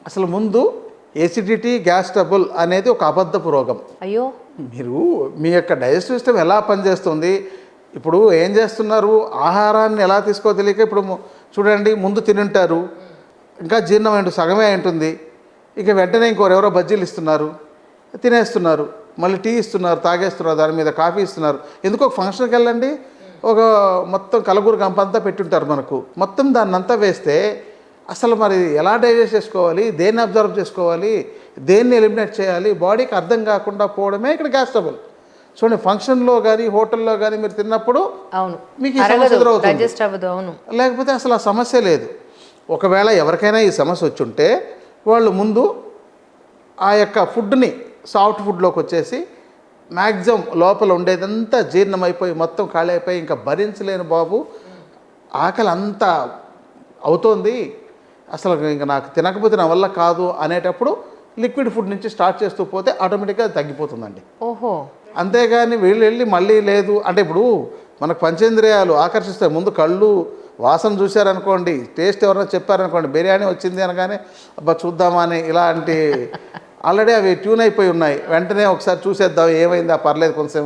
అసలు ముందు acidity, gas trouble అనేది ఒక అబద్ధపు రోగం. అయ్యో, మీరు మీ యొక్క డైజెస్టివ్ సిస్టమ్ ఎలా పనిచేస్తుంది, ఇప్పుడు ఏం చేస్తున్నారు, ఆహారాన్ని ఎలా తీసుకో తెలియక ఇప్పుడు చూడండి, ముందు తినుంటారు, ఇంకా జీర్ణం సగమే ఉంటుంది, ఇక వెంటనే ఇంకోరెవరో బజ్జీలు ఇస్తున్నారు, తినేస్తున్నారు, మళ్ళీ టీ ఇస్తున్నారు, తాగేస్తున్నారు, దాని మీద కాఫీ ఇస్తున్నారు. ఎందుకో ఒక ఫంక్షన్కి వెళ్ళండి, ఒక మొత్తం కలగూరు గంపంతా పెట్టుంటారు మనకు, మొత్తం దాన్ని అంతా వేస్తే అసలు మరి ఎలా డైజెస్ట్ చేసుకోవాలి, దేన్ని అబ్జర్వ్ చేసుకోవాలి, దేన్ని ఎలిమినేట్ చేయాలి, బాడీకి అర్థం కాకుండా పోవడమే ఇక్కడ గ్యాస్ ట్రబుల్. చూడండి, ఫంక్షన్లో కానీ హోటల్లో కానీ మీరు తిన్నప్పుడు అవును మీకు ఈ సమస్య ఎదురవుతుంది, డైజెస్ట్ అవ్వదు. అవును, లేకపోతే అసలు ఆ సమస్య లేదు. ఒకవేళ ఎవరికైనా ఈ సమస్య వచ్చుంటే వాళ్ళు ముందు ఆ యొక్క ఫుడ్ని సాఫ్ట్ ఫుడ్లోకి వచ్చేసి మ్యాక్సిమం లోపల ఉండేదంతా జీర్ణమైపోయి మొత్తం ఖాళీ అయిపోయి ఇంకా భరించలేను బాబు, ఆకలి అంతా అవుతోంది, అసలు ఇంకా నాకు తినకపోతే నా వల్ల కాదు అనేటప్పుడు లిక్విడ్ ఫుడ్ నుంచి స్టార్ట్ చేస్తూ పోతే ఆటోమేటిక్గా తగ్గిపోతుందండి. ఓహో, అంతేగాని వీళ్ళు వెళ్ళి మళ్ళీ లేదు అంటే, ఇప్పుడు మనకు పంచేంద్రియాలు ఆకర్షిస్తాయి. ముందు కళ్ళు వాసన చూశారనుకోండి, టేస్ట్ ఎవరైనా చెప్పారనుకోండి, బిర్యానీ వచ్చింది అనగానే అబ్బా చూద్దామా అని ఇలాంటి ఆల్రెడీ అవి ట్యూన్ అయిపోయి ఉన్నాయి, వెంటనే ఒకసారి చూసేద్దాం ఏమైందా పర్లేదు కొంచెం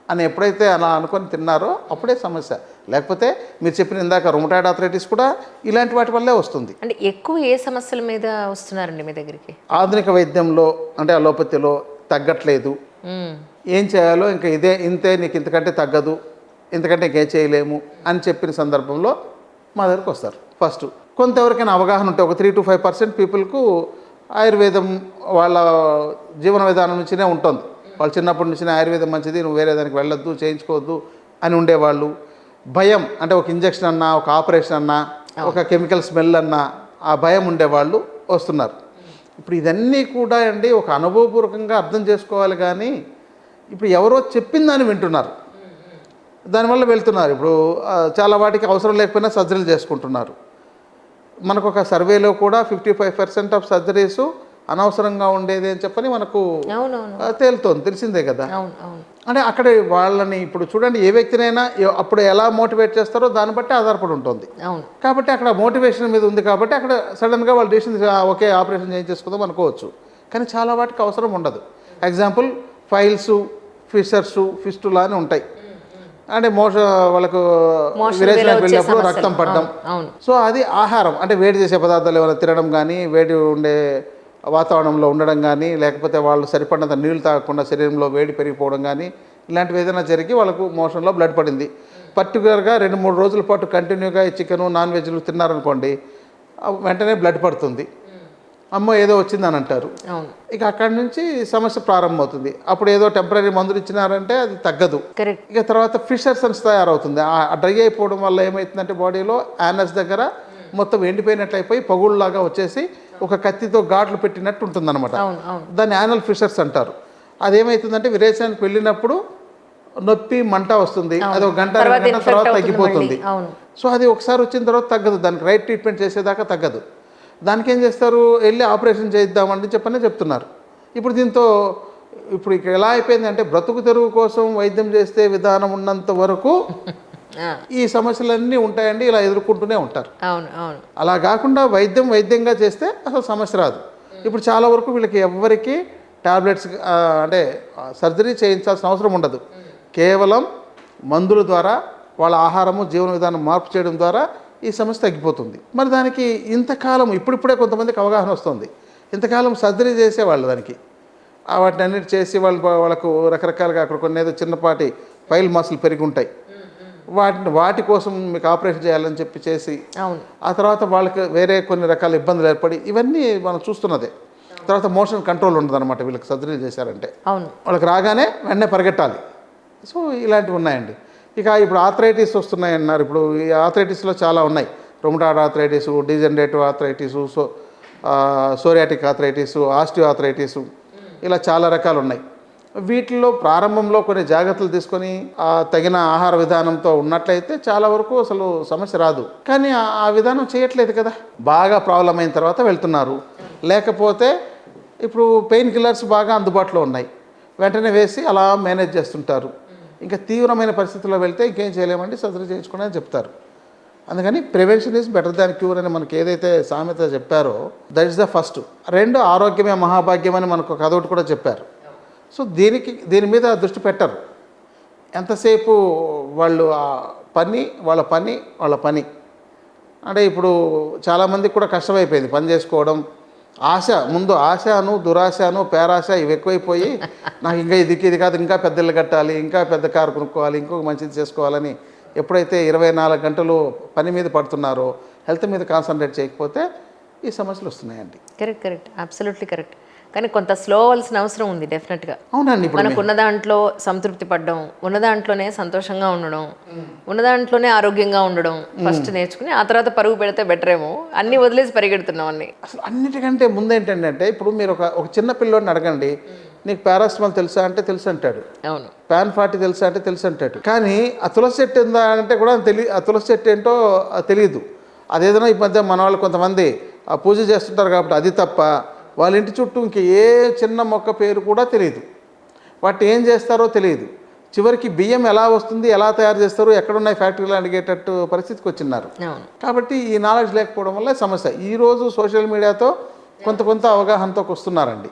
అని ఎప్పుడైతే అలా అనుకొని తిన్నారో అప్పుడే సమస్య. లేకపోతే మీరు చెప్పిన ఇందాక రొమటాయిడ్ ఆర్థరైటిస్ కూడా ఇలాంటి వాటి వల్లే వస్తుంది. అంటే ఎక్కువ ఏ సమస్యల మీద వస్తున్నారండి మీ దగ్గరికి? ఆధునిక వైద్యంలో అంటే అలోపతిలో తగ్గట్లేదు, ఏం చేయాలో ఇంకా ఇంతే, నీకు ఇంతకంటే తగ్గదు, ఇంతకంటే ఇంకేం చేయలేము అని చెప్పిన సందర్భంలో మా దగ్గరకు వస్తారు. ఫస్ట్ కొంతవరకైనా అవగాహన ఉంటే ఒక 3 to 5% పీపుల్కు ఆయుర్వేదం వాళ్ళ జీవన విధానం నుంచినే ఉంటుంది. వాళ్ళు చిన్నప్పటి నుంచి ఆయుర్వేదం మంచిది, నువ్వు వేరే దానికి వెళ్ళొద్దు, చేయించుకోవద్దు అని ఉండేవాళ్ళు. భయం అంటే ఒక ఇంజక్షన్ అన్నా, ఒక ఆపరేషన్ అన్నా, ఒక కెమికల్ స్మెల్ అన్నా ఆ భయం ఉండేవాళ్ళు వస్తున్నారు. ఇప్పుడు ఇదన్నీ కూడా అండి ఒక అనుభవపూర్వకంగా అర్థం చేసుకోవాలి. కానీ ఇప్పుడు ఎవరో చెప్పిందని వింటున్నారు, దానివల్ల వెళ్తున్నారు. ఇప్పుడు చాలా వాటికి అవసరం లేకపోయినా సర్జరీలు చేసుకుంటున్నారు. మనకు ఒక సర్వేలో కూడా 55% ఆఫ్ సర్జరీస్ అనవసరంగా ఉండేది అని చెప్పని మనకు తేలుతోంది, తెలిసిందే కదా. అంటే అక్కడ వాళ్ళని ఇప్పుడు చూడండి, ఏ వ్యక్తినైనా అప్పుడు ఎలా మోటివేట్ చేస్తారో దాన్ని బట్టి ఆధారపడి ఉంటుంది. కాబట్టి అక్కడ మోటివేషన్ మీద ఉంది కాబట్టి అక్కడ సడన్గా వాళ్ళు డిసిషన్ ఓకే ఆపరేషన్ చేయించేసుకుందాం అనుకోవచ్చు. కానీ చాలా వాటికి అవసరం ఉండదు. ఎగ్జాంపుల్ ఫైల్స్, ఫిషర్స్, ఫిస్టులా అని ఉంటాయి. అంటే వాళ్ళకు విరేచనకు వెళ్ళినప్పుడు రక్తం పడడం, సో అది ఆహారం అంటే వేడి చేసే పదార్థాలు ఏమైనా తినడం కానీ, వేడి ఉండే వాతావరణంలో ఉండడం కానీ, లేకపోతే వాళ్ళు సరిపడినంత నీళ్ళు తాగకుండా శరీరంలో వేడి పెరిగిపోవడం కానీ, ఇలాంటివి ఏదైనా జరిగి వాళ్ళకు మోషన్లో బ్లడ్ పడింది. పర్టికులర్గా 2-3 రోజుల పాటు కంటిన్యూగా ఈ చికెను, నాన్ వెజ్లు తిన్నారనుకోండి, వెంటనే బ్లడ్ పడుతుంది, అమ్మో ఏదో వచ్చిందని అంటారు. ఇక అక్కడి నుంచి సమస్య ప్రారంభమవుతుంది. అప్పుడు ఏదో టెంపరీ మందులు ఇచ్చినారంటే అది తగ్గదు. ఇక తర్వాత ఫిషర్స్ అని తయారవుతుంది. ఆ డ్రై అయిపోవడం వల్ల ఏమవుతుందంటే బాడీలో యానస్ దగ్గర మొత్తం ఎండిపోయినట్లు అయిపోయి పగుళ్ళలాగా వచ్చేసి ఒక కత్తితో ఘాట్లు పెట్టినట్టు ఉంటుంది అనమాట. దాన్ని యానల్ ఫిషర్స్ అంటారు. అదేమవుతుందంటే విరేచనానికి వెళ్ళినప్పుడు నొప్పి, మంట వస్తుంది. అది ఒక గంట 2 గంటల తర్వాత తగ్గిపోతుంది. సో అది ఒకసారి వచ్చిన తర్వాత తగ్గదు, దానికి రైట్ ట్రీట్మెంట్ చేసేదాకా తగ్గదు. దానికి ఏం చేస్తారు, వెళ్ళి ఆపరేషన్ చేయిద్దామని చెప్తున్నారు. ఇప్పుడు దీంతో ఇప్పుడు ఇక్కడ ఎలా అయిపోయిందంటే బ్రతుకు తెరువు కోసం వైద్యం చేస్తే విధానం ఉన్నంత వరకు ఈ సమస్యలన్నీ ఉంటాయండి, ఇలా ఎదుర్కొంటూనే ఉంటారు. అలా కాకుండా వైద్యంగా చేస్తే అసలు సమస్య రాదు. ఇప్పుడు చాలా వరకు వీళ్ళకి ఎవ్వరికి టాబ్లెట్స్ అంటే సర్జరీ చేయించాల్సిన అవసరం ఉండదు. కేవలం మందుల ద్వారా వాళ్ళ ఆహారము, జీవన విధానం మార్పు చేయడం ద్వారా ఈ సమస్య తగ్గిపోతుంది. మరి దానికి ఇంతకాలం ఇప్పుడిప్పుడే కొంతమందికి అవగాహన వస్తుంది. ఇంతకాలం సర్జరీ చేసేవాళ్ళు దానికి వాటిని అన్నిటి చేసి వాళ్ళకు రకరకాలుగా అక్కడ కొన్ని ఏదో చిన్నపాటి ఫైల్ మసిల్ పెరిగి ఉంటాయి, వాటి కోసం మీకు ఆపరేషన్ చేయాలని చెప్పి చేసి ఆ తర్వాత వాళ్ళకి వేరే కొన్ని రకాల ఇబ్బందులు ఏర్పడి ఇవన్నీ మనం చూస్తున్నదే. తర్వాత మోషన్ కంట్రోల్ ఉండదు అనమాట వీళ్ళకి సర్జరీ చేశారంటే. వాళ్ళకి రాగానే వెంటనే పరిగెట్టాలి. సో ఇలాంటివి ఉన్నాయండి. ఇక ఇప్పుడు ఆర్థరైటిస్ వస్తున్నాయి అన్నారు. ఇప్పుడు ఈ ఆర్థరైటిస్లో చాలా ఉన్నాయి. Rheumatoid arthritis, degenerative arthritis, psoriatic arthritis, osteo arthritis, ఇలా చాలా రకాలు ఉన్నాయి. వీటిల్లో ప్రారంభంలో కొన్ని జాగ్రత్తలు తీసుకొని తగిన ఆహార విధానంతో ఉన్నట్లయితే చాలా వరకు అసలు సమస్య రాదు. కానీ ఆ విధానం చేయట్లేదు కదా, బాగా ప్రాబ్లం అయిన తర్వాత వెళ్తున్నారు. లేకపోతే ఇప్పుడు పెయిన్ కిల్లర్స్ బాగా అందుబాటులో ఉన్నాయి, వెంటనే వేసి అలా మేనేజ్ చేస్తుంటారు. ఇంకా తీవ్రమైన పరిస్థితుల్లో వెళ్తే ఇంకేం చేయలేమండి, సర్జరీ చేయించుకోండి అని చెప్తారు. అందుకని prevention is better than cure అని మనకి ఏదైతే సామెత చెప్పారో దట్ ఇస్ ద ఫస్ట్. రెండు, ఆరోగ్యమే మహాభాగ్యం అని మనకు ఒక అదొకటి కూడా చెప్పారు. సో దీని మీద దృష్టి పెట్టరు. ఎంతసేపు వాళ్ళు వాళ్ళ పని అంటే ఇప్పుడు చాలామందికి కూడా కష్టమైపోయింది పని చేసుకోవడం. ముందు ఆశను, దురాశను, పేరాశ ఇవి ఎక్కువైపోయి నాకు ఇంకా ఇది కాదు, ఇంకా పెద్ద ఇల్లు కట్టాలి, ఇంకా పెద్ద కారు కొనుక్కోవాలి, ఇంకొక మంచిది చేసుకోవాలని ఎప్పుడైతే 24 గంటలు పని మీద పడుతున్నారో, హెల్త్ మీద కాన్సన్ట్రేట్ చేయకపోతే ఈ సమస్యలు వస్తున్నాయండి. Correct absolutely correct. కానీ కొంత స్లో అవ్వాల్సిన అవసరం ఉంది డెఫినెట్గా. అవునండి. ఇప్పుడు మనకు ఉన్న దాంట్లో సంతృప్తి పడడం, ఉన్న దాంట్లోనే సంతోషంగా ఉండడం, ఉన్న దాంట్లోనే ఆరోగ్యంగా ఉండడం ఫస్ట్ నేర్చుకుని ఆ తర్వాత పరుగు పెడితే బెటర్ ఏమో. అన్ని వదిలేసి పరిగెడుతున్నాం అన్ని. అసలు అన్నిటికంటే ముందు ఏంటంటే ఇప్పుడు మీరు ఒక చిన్న పిల్లోడిని అడగండి, నీకు పారాసిటమాల్ తెలుసా అంటే తెలుసు అంటాడు. అవును. పాన్ 40 తెలుసా అంటే తెలుసు అంటాడు. కానీ ఆ తులసి చెట్టు ఉందా అంటే కూడా ఆ తులసి చెట్టు ఏంటో తెలియదు. అదేదైనా ఈ మధ్య మన వాళ్ళు కొంతమంది ఆ పూజ చేస్తుంటారు కాబట్టి అది తప్ప వాళ్ళ ఇంటి చుట్టూ ఇంక ఏ చిన్న మొక్క పేరు కూడా తెలియదు, వాటిని ఏం చేస్తారో తెలియదు. చివరికి బియ్యం ఎలా వస్తుంది, ఎలా తయారు చేస్తారు, ఎక్కడున్నాయి ఫ్యాక్టరీలు అడిగేటట్టు పరిస్థితికి వచ్చిన్నారు. కాబట్టి ఈ నాలెడ్జ్ లేకపోవడం వల్ల సమస్య. ఈరోజు సోషల్ మీడియాతో కొంత అవగాహనతో వస్తున్నారండి.